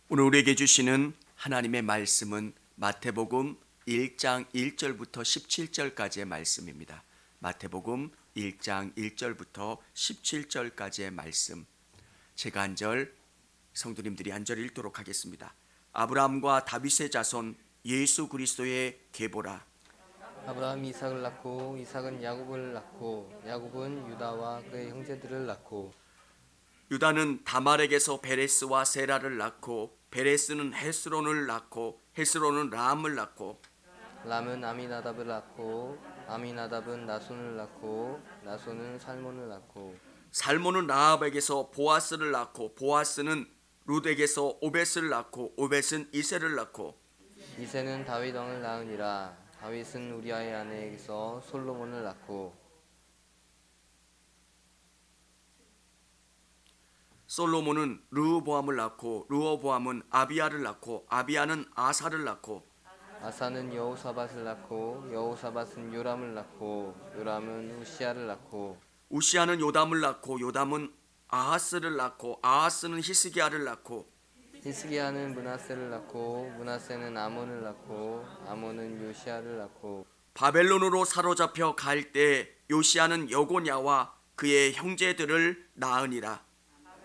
오늘 우리에게 주시는 하나님의 말씀은 마태복음 1장 1절부터 17절까지의 말씀입니다. 마태복음 1장 1절부터 17절까지의 말씀. 제가 한 절, 성도님들이 한 절 읽도록 하겠습니다. 아브라함과 다윗의 자손 예수 그리스도의 계보라. 아브라함이 이삭을 낳고 이삭은 야곱을 낳고 야곱은 유다와 그의 형제들을 낳고 유다는 다말에게서 베레스와 세라를 낳고 베레스는 헤스론을 낳고 헤스론은 람을 낳고 람은 아미나답을 낳고 아미나답은 나손을 낳고 나손은 살몬을 낳고 살몬은 라합에게서 보아스를 낳고 보아스는 룻에게서 오벳을 낳고 오벳은 이새를 낳고 이새는 다윗 왕을 낳으니라. 다윗은 우리아의 아내에게서 솔로몬을 낳고 솔로몬은 르호보암을 낳고 르호보암은 아비야를 낳고 아비야는 아사를 낳고 아사는 여호사밧을 낳고 여호사밧은 요람을 낳고 요람은 우시아를 낳고 우시아는 요담을 낳고 요담은 아하스를 낳고 아하스는 히스기야를 낳고 히스기야는 므낫세를 낳고 므낫세는 아몬을 낳고 아몬은 요시아를 낳고 바벨론으로 사로잡혀 갈 때 요시아는 여고냐와 그의 형제들을 낳으니라.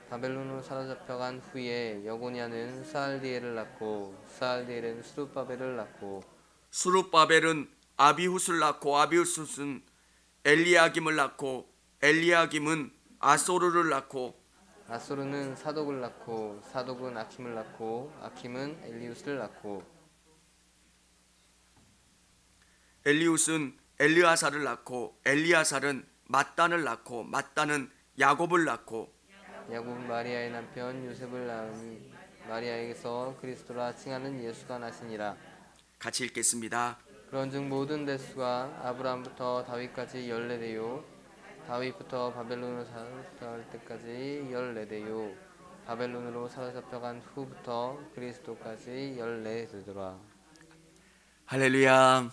바벨론으로 사로잡혀간 후에 여고냐는 스알디엘을 낳고 스알디엘은 스룹바벨을 낳고 수룹바벨은 아비훗을 낳고 아비훗은 엘리야김을 낳고 엘리야김은 아소르를 낳고 아소르는 사독을 낳고 사독은 아킴을 낳고 아킴은 엘리우스를 낳고 엘리웃은 엘르아살을 낳고 엘리아살은 mat단을 낳고 mat단은 야곱을 낳고 야곱은 마리아의 남편 요셉을 낳으니 마리아에게서 그리스도라 칭하는 예수가 나시니라. 같이 읽겠습니다. 그런즉 모든 대수가 아브라함부터 다윗까지 14대요 다윗부터 바벨론으로 사로잡혀갈 때까지 14대요 바벨론으로 사로잡혀간 후부터 그리스도까지 14대더라. 할렐루야.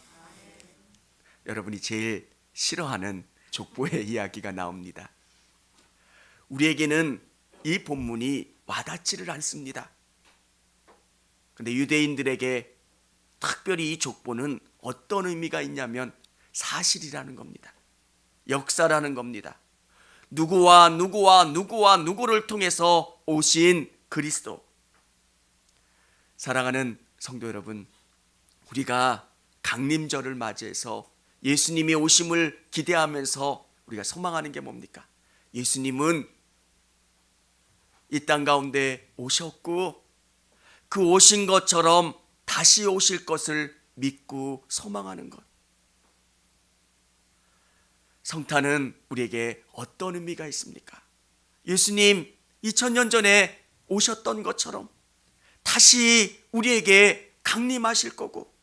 여러분이 제일 싫어하는 족보의 이야기가 나옵니다. 우리에게는 이 본문이 와닿지를 않습니다. 그런데 유대인들에게 특별히 이 족보는 어떤 의미가 있냐면 사실이라는 겁니다. 역사라는 겁니다. 누구와 누구와 누구와 누구를 통해서 오신 그리스도. 사랑하는 성도 여러분, 우리가 강림절을 맞이해서 예수님이 오심을 기대하면서 우리가 소망하는 게 뭡니까? 예수님은 이 땅 가운데 오셨고 그 오신 것처럼 다시 오실 것을 믿고 소망하는 것. 성탄은 우리에게 어떤 의미가 있습니까? 예수님 2000년 전에 오셨던 것처럼 다시 우리에게 강림하실 거고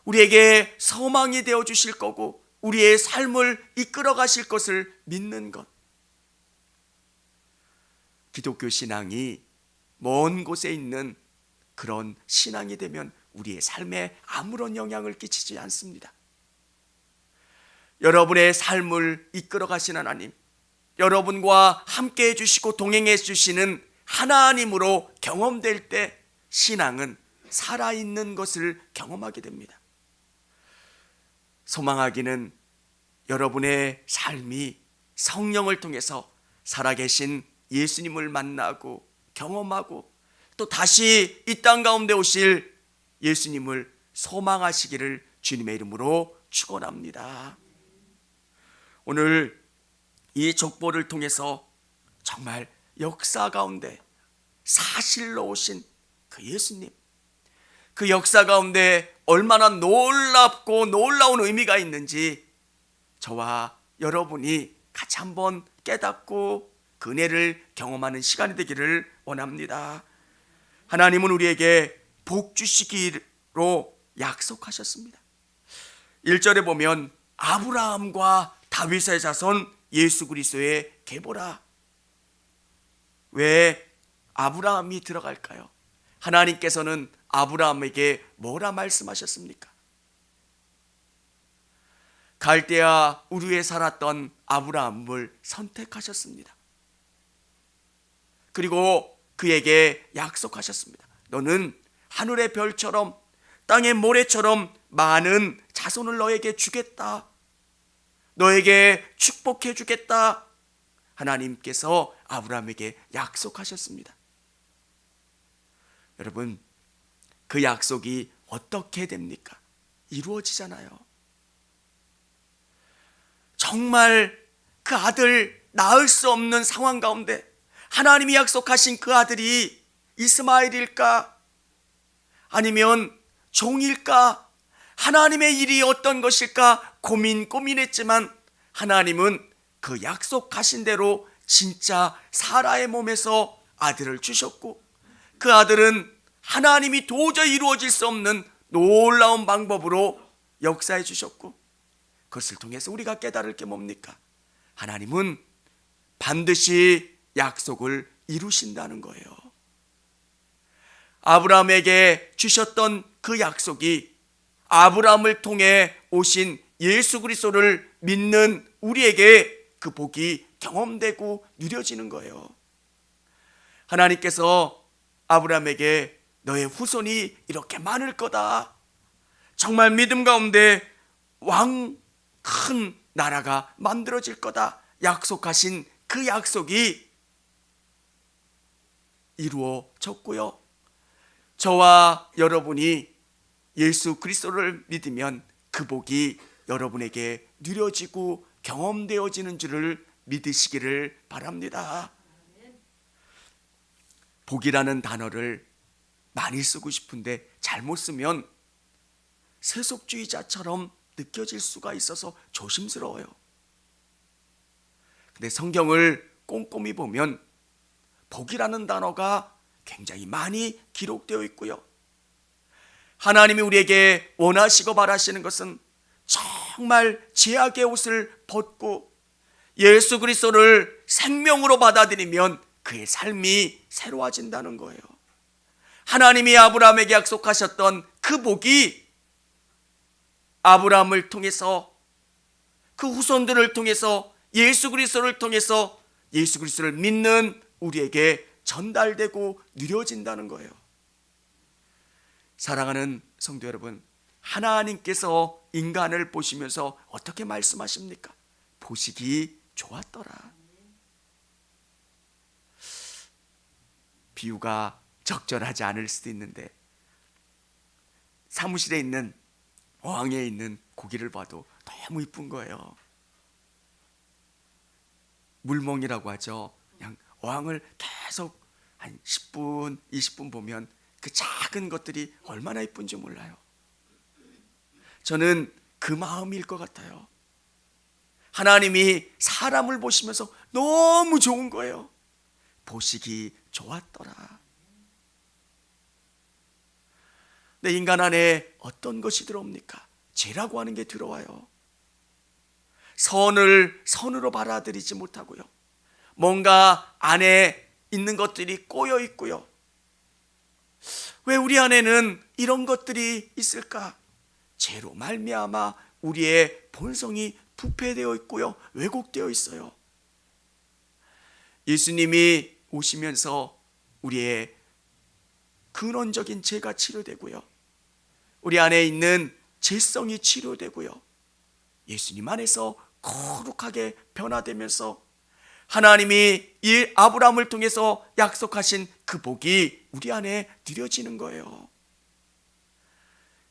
우리에게 소망이 되어 주실 거고 우리의 삶을 이끌어 가실 것을 믿는 것. 기독교 신앙이 먼 곳에 있는 그런 신앙이 되면 우리의 삶에 아무런 영향을 끼치지 않습니다. 여러분의 삶을 이끌어 가신 하나님, 여러분과 함께 해주시고 동행해 주시는 하나님으로 경험될 때 신앙은 살아있는 것을 경험하게 됩니다. 소망하기는 여러분의 삶이 성령을 통해서 살아계신 예수님을 만나고 경험하고 또 다시 이 땅 가운데 오실 예수님을 소망하시기를 주님의 이름으로 축원합니다. 오늘 이 족보를 통해서 정말 역사 가운데 사실로 오신 그 예수님, 그 역사 가운데 얼마나 놀랍고 놀라운 의미가 있는지 저와 여러분이 같이 한번 깨닫고 그 은혜를 경험하는 시간이 되기를 원합니다. 하나님은 우리에게 복 주시기로 약속하셨습니다. 1절에 보면 아브라함과 다윗의 자손 예수 그리스도의 계보라. 왜 아브라함이 들어갈까요? 하나님께서는 아브라함에게 뭐라 말씀하셨습니까? 갈대아 우르에 살았던 아브라함을 선택하셨습니다. 그리고 그에게 약속하셨습니다. 너는 하늘의 별처럼 땅의 모래처럼 많은 자손을 너에게 주겠다. 너에게 축복해 주겠다. 하나님께서 아브라함에게 약속하셨습니다. 여러분, 그 약속이 어떻게 됩니까? 이루어지잖아요. 정말 그 아들 낳을 수 없는 상황 가운데 하나님이 약속하신 그 아들이 이스마엘일까? 아니면 종일까? 하나님의 일이 어떤 것일까? 고민했지만 하나님은 그 약속하신 대로 진짜 사라의 몸에서 아들을 주셨고, 그 아들은 하나님이 도저히 이루어질 수 없는 놀라운 방법으로 역사해 주셨고, 그것을 통해서 우리가 깨달을 게 뭡니까? 하나님은 반드시 약속을 이루신다는 거예요. 아브라함에게 주셨던 그 약속이 아브라함을 통해 오신 예수 그리스도를 믿는 우리에게 그 복이 경험되고 누려지는 거예요. 하나님께서 아브라함에게 너의 후손이 이렇게 많을 거다, 정말 믿음 가운데 큰 나라가 만들어질 거다 약속하신 그 약속이 이루어졌고요. 저와 여러분이 예수 그리스도를 믿으면 그 복이 여러분에게 누려지고 경험되어지는 줄을 믿으시기를 바랍니다. 복이라는 단어를 많이 쓰고 싶은데 잘못 쓰면 세속주의자처럼 느껴질 수가 있어서 조심스러워요. 근데 성경을 꼼꼼히 보면 복이라는 단어가 굉장히 많이 기록되어 있고요. 하나님이 우리에게 원하시고 바라시는 것은 정말 죄악의 옷을 벗고 예수 그리스도를 생명으로 받아들이면 그의 삶이 새로워진다는 거예요. 하나님이 아브라함에게 약속하셨던 그 복이 아브라함을 통해서, 그 후손들을 통해서, 예수 그리스도를 통해서 예수 그리스도를 믿는 우리에게 전달되고 누려진다는 거예요. 사랑하는 성도 여러분, 하나님께서 인간을 보시면서 어떻게 말씀하십니까? 보시기 좋았더라. 비유가 적절하지 않을 수도 있는데, 사무실에 있는 어항에 있는 고기를 봐도 너무 이쁜 거예요. 물멍이라고 하죠. 그냥 어항을 계속 한 10분, 20분 보면 그 작은 것들이 얼마나 이쁜지 몰라요. 저는 그 마음일 것 같아요. 하나님이 사람을 보시면서 너무 좋은 거예요. 보시기 좋았더라. 내 인간 안에 어떤 것이 들어옵니까? 죄라고 하는 게 들어와요. 선을 선으로 받아들이지 못하고요. 뭔가 안에 있는 것들이 꼬여 있고요. 왜 우리 안에는 이런 것들이 있을까? 죄로 말미암아 우리의 본성이 부패되어 있고요, 왜곡되어 있어요. 예수님이 오시면서 우리의 근원적인 죄가 치료되고요, 우리 안에 있는 죄성이 치료되고요, 예수님 안에서 거룩하게 변화되면서 하나님이 이 아브라함을 통해서 약속하신 그 복이 우리 안에 누려지는 거예요.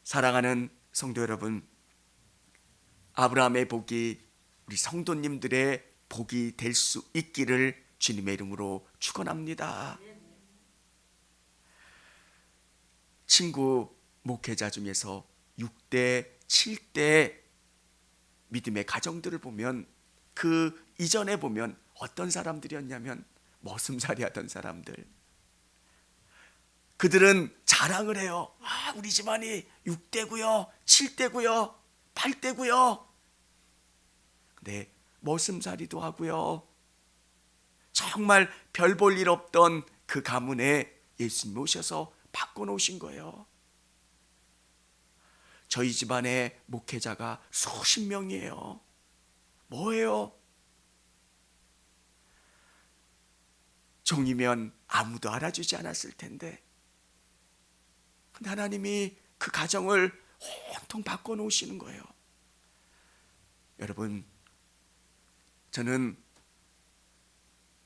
사랑하는 성도 여러분, 아브라함의 복이 우리 성도님들의 복이 될 수 있기를 주님의 이름으로 축원합니다. 친구 목회자 중에서 6대, 7대 믿음의 가정들을 보면 그 이전에 보면 어떤 사람들이었냐면 머슴살이 하던 사람들. 그들은 자랑을 해요. 우리 집안이 6대고요, 7대고요, 8대고요. 근데 머슴살이도 하고요, 정말 별 볼 일 없던 그 가문에 예수님 오셔서 바꿔놓으신 거예요. 저희 집안의 목회자가 수십 명이에요. 뭐예요? 종이면 아무도 알아주지 않았을 텐데, 근데 하나님이 그 가정을 온통 바꿔놓으시는 거예요. 여러분, 저는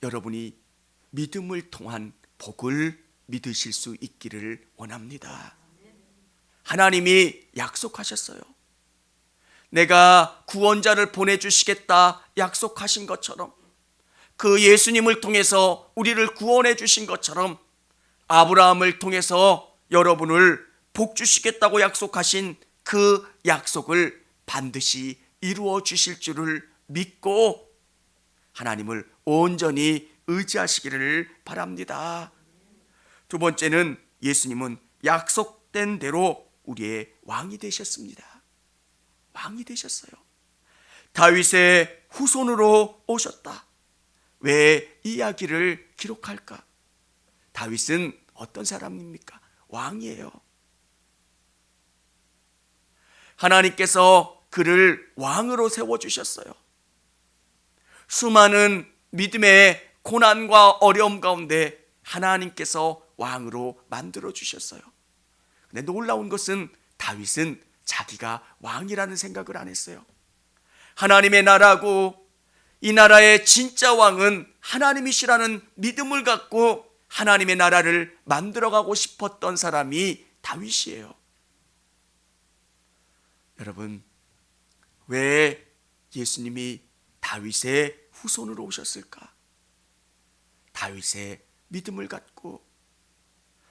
여러분이 믿음을 통한 복을 믿으실 수 있기를 원합니다. 하나님이 약속하셨어요. 내가 구원자를 보내주시겠다 약속하신 것처럼, 그 예수님을 통해서 우리를 구원해 주신 것처럼 아브라함을 통해서 여러분을 복 주시겠다고 약속하신 그 약속을 반드시 이루어 주실 줄을 믿고 하나님을 온전히 의지하시기를 바랍니다. 두 번째는 예수님은 약속된 대로 우리의 왕이 되셨습니다. 왕이 되셨어요. 다윗의 후손으로 오셨다. 왜 이 이야기를 기록할까? 다윗은 어떤 사람입니까? 왕이에요. 하나님께서 그를 왕으로 세워주셨어요. 수많은 믿음의 고난과 어려움 가운데 하나님께서 왕으로 만들어 주셨어요. 근데 놀라운 것은 다윗은 자기가 왕이라는 생각을 안 했어요. 하나님의 나라고 이 나라의 진짜 왕은 하나님이시라는 믿음을 갖고 하나님의 나라를 만들어가고 싶었던 사람이 다윗이에요. 여러분, 왜 예수님이 다윗의 후손으로 오셨을까? 다윗의 믿음을 갖고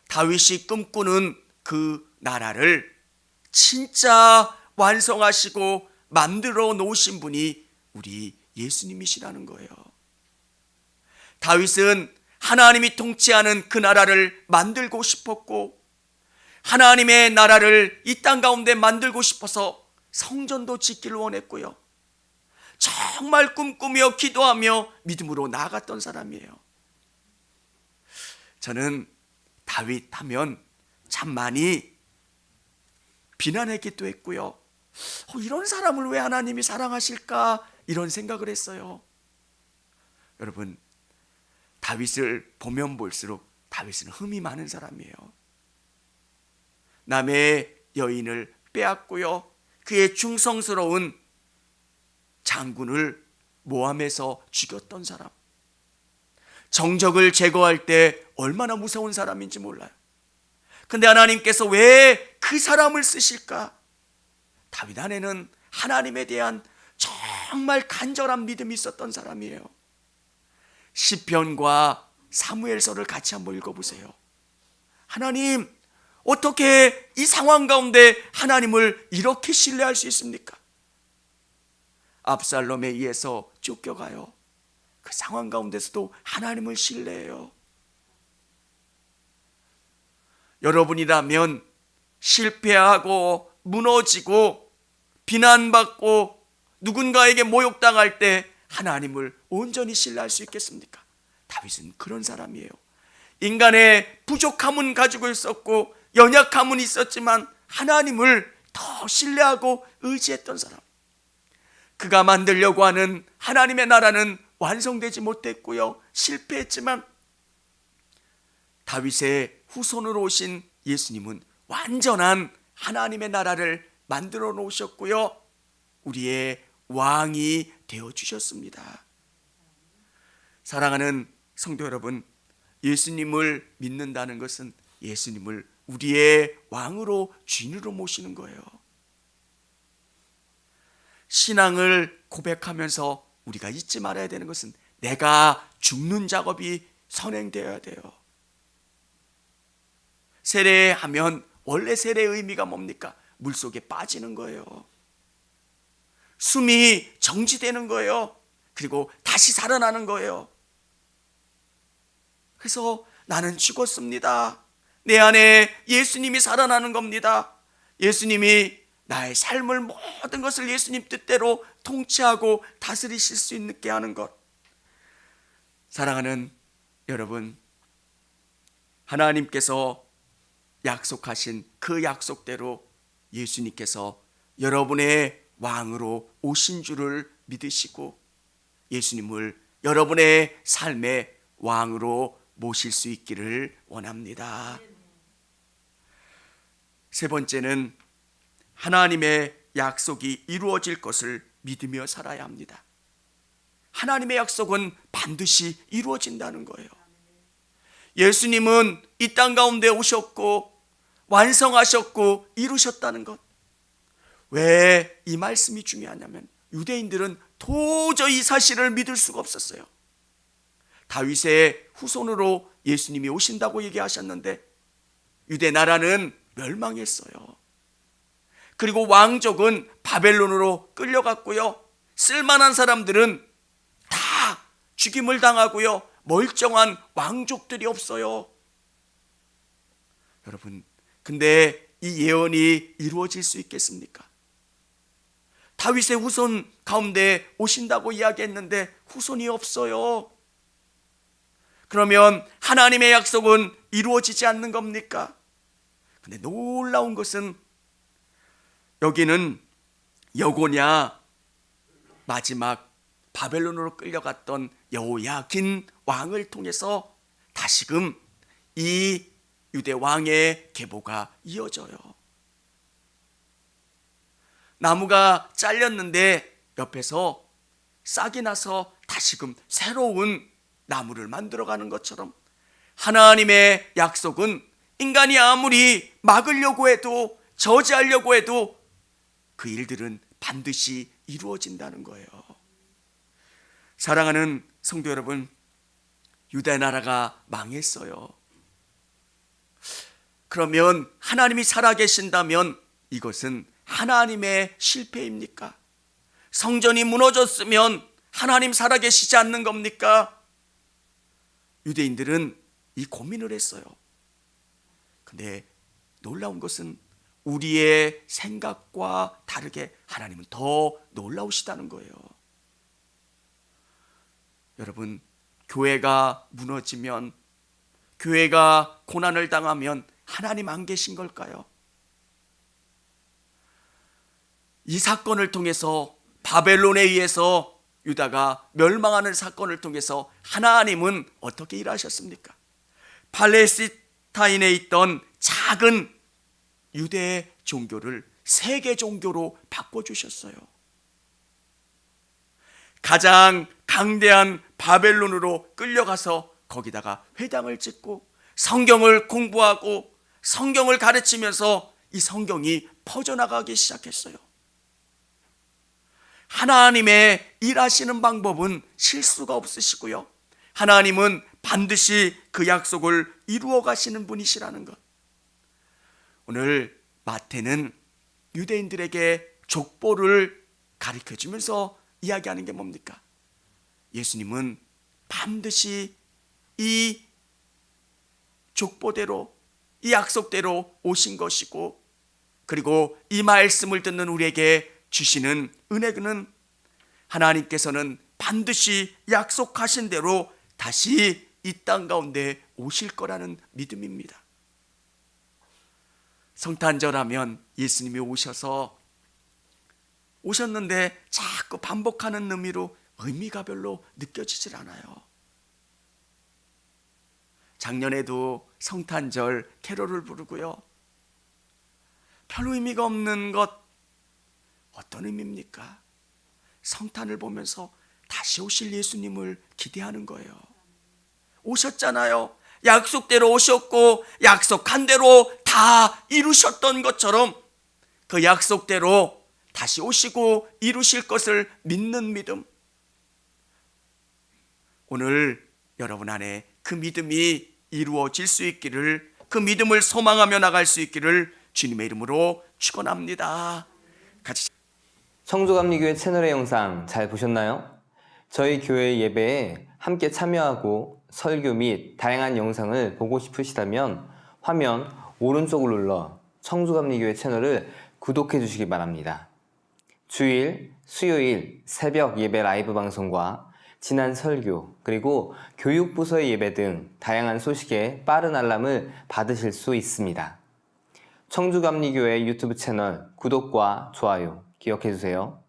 다윗이 꿈꾸는 그 나라를 진짜 완성하시고 만들어 놓으신 분이 우리 예수님이시라는 거예요. 다윗은 하나님이 통치하는 그 나라를 만들고 싶었고, 하나님의 나라를 이 땅 가운데 만들고 싶어서 성전도 짓기를 원했고요. 정말 꿈꾸며 기도하며 믿음으로 나아갔던 사람이에요. 저는 다윗 하면 참 많이 비난하기도 했고요. 이런 사람을 왜 하나님이 사랑하실까? 이런 생각을 했어요. 여러분, 다윗을 보면 볼수록 다윗은 흠이 많은 사람이에요. 남의 여인을 빼앗고요, 그의 충성스러운 장군을 모함해서 죽였던 사람, 정적을 제거할 때 얼마나 무서운 사람인지 몰라요. 근데 하나님께서 왜 그 사람을 쓰실까? 다윗 안에는 하나님에 대한 정말 간절한 믿음이 있었던 사람이에요. 시편과 사무엘서를 같이 한번 읽어보세요. 하나님, 어떻게 이 상황 가운데 하나님을 이렇게 신뢰할 수 있습니까? 압살롬에 의해서 쫓겨가요. 그 상황 가운데서도 하나님을 신뢰해요. 여러분이라면 실패하고 무너지고 비난받고 누군가에게 모욕당할 때 하나님을 온전히 신뢰할 수 있겠습니까? 다윗은 그런 사람이에요. 인간의 부족함은 가지고 있었고 연약함은 있었지만 하나님을 더 신뢰하고 의지했던 사람. 그가 만들려고 하는 하나님의 나라는 완성되지 못했고요, 실패했지만 다윗의 후손으로 오신 예수님은 완전한 하나님의 나라를 만들어 놓으셨고요, 우리의 왕이 되어주셨습니다. 사랑하는 성도 여러분, 예수님을 믿는다는 것은 예수님을 우리의 왕으로 주인으로 모시는 거예요. 신앙을 고백하면서 우리가 잊지 말아야 되는 것은 내가 죽는 작업이 선행되어야 돼요. 세례하면 원래 세례의 의미가 뭡니까? 물속에 빠지는 거예요. 숨이 정지되는 거예요. 그리고 다시 살아나는 거예요. 그래서 나는 죽었습니다. 내 안에 예수님이 살아나는 겁니다. 예수님이 나의 삶을 모든 것을 예수님 뜻대로 통치하고 다스리실 수 있게 하는 것. 사랑하는 여러분, 하나님께서 약속하신 그 약속대로 예수님께서 여러분의 왕으로 오신 줄을 믿으시고 예수님을 여러분의 삶의 왕으로 모실 수 있기를 원합니다. 세 번째는 하나님의 약속이 이루어질 것을 믿으며 살아야 합니다. 하나님의 약속은 반드시 이루어진다는 거예요. 예수님은 이 땅 가운데 오셨고 완성하셨고 이루셨다는 것. 왜 이 말씀이 중요하냐면 유대인들은 도저히 이 사실을 믿을 수가 없었어요. 다윗의 후손으로 예수님이 오신다고 얘기하셨는데 유대 나라는 멸망했어요. 그리고 왕족은 바벨론으로 끌려갔고요. 쓸만한 사람들은 다 죽임을 당하고요. 멀쩡한 왕족들이 없어요. 여러분, 근데 이 예언이 이루어질 수 있겠습니까? 다윗의 후손 가운데 오신다고 이야기했는데 후손이 없어요. 그러면 하나님의 약속은 이루어지지 않는 겁니까? 근데 놀라운 것은 여기는 여고냐 마지막 바벨론으로 끌려갔던 여호야긴 왕을 통해서 다시금 이 유대 왕의 계보가 이어져요. 나무가 잘렸는데 옆에서 싹이 나서 다시금 새로운 나무를 만들어가는 것처럼 하나님의 약속은 인간이 아무리 막으려고 해도 저지하려고 해도 그 일들은 반드시 이루어진다는 거예요. 사랑하는 성도 여러분, 유대 나라가 망했어요. 그러면 하나님이 살아계신다면 이것은 하나님의 실패입니까? 성전이 무너졌으면 하나님 살아계시지 않는 겁니까? 유대인들은 이 고민을 했어요. 근데 놀라운 것은 우리의 생각과 다르게 하나님은 더 놀라우시다는 거예요. 여러분, 교회가 무너지면, 교회가 고난을 당하면 하나님 안 계신 걸까요? 이 사건을 통해서 바벨론에 의해서 유다가 멸망하는 사건을 통해서 하나님은 어떻게 일하셨습니까? 팔레스타인에 있던 작은 유대 종교를 세계 종교로 바꿔주셨어요. 가장 강대한 바벨론으로 끌려가서 거기다가 회당을 짓고 성경을 공부하고 성경을 가르치면서 이 성경이 퍼져나가기 시작했어요. 하나님의 일하시는 방법은 실수가 없으시고요. 하나님은 반드시 그 약속을 이루어 가시는 분이시라는 것. 오늘 마태는 유대인들에게 족보를 가르쳐주면서 이야기하는 게 뭡니까? 예수님은 반드시 이 족보대로, 이 약속대로 오신 것이고, 그리고 이 말씀을 듣는 우리에게 주시는 은혜는 하나님께서는 반드시 약속하신 대로 다시 이 땅 가운데 오실 거라는 믿음입니다. 성탄절하면 예수님이 오셨는데 자꾸 반복하는 의미가 별로 느껴지질 않아요. 작년에도 성탄절 캐롤을 부르고요. 별 의미가 없는 것, 어떤 의미입니까? 성탄을 보면서 다시 오실 예수님을 기대하는 거예요. 오셨잖아요. 약속대로 오셨고 약속한 대로 다 이루셨던 것처럼 그 약속대로 다시 오시고 이루실 것을 믿는 믿음. 오늘 여러분 안에 그 믿음이 이루어질 수 있기를, 그 믿음을 소망하며 나갈 수 있기를 주님의 이름으로 축원합니다. 같이 청주감리교회 채널의 영상 잘 보셨나요? 저희 교회 예배에 함께 참여하고 설교 및 다양한 영상을 보고 싶으시다면 화면 오른쪽을 눌러 청주감리교회 채널을 구독해 주시기 바랍니다. 주일, 수요일 새벽 예배 라이브 방송과 지난 설교, 그리고 교육부서의 예배 등 다양한 소식에 빠른 알람을 받으실 수 있습니다. 청주감리교회 유튜브 채널 구독과 좋아요 기억해 주세요.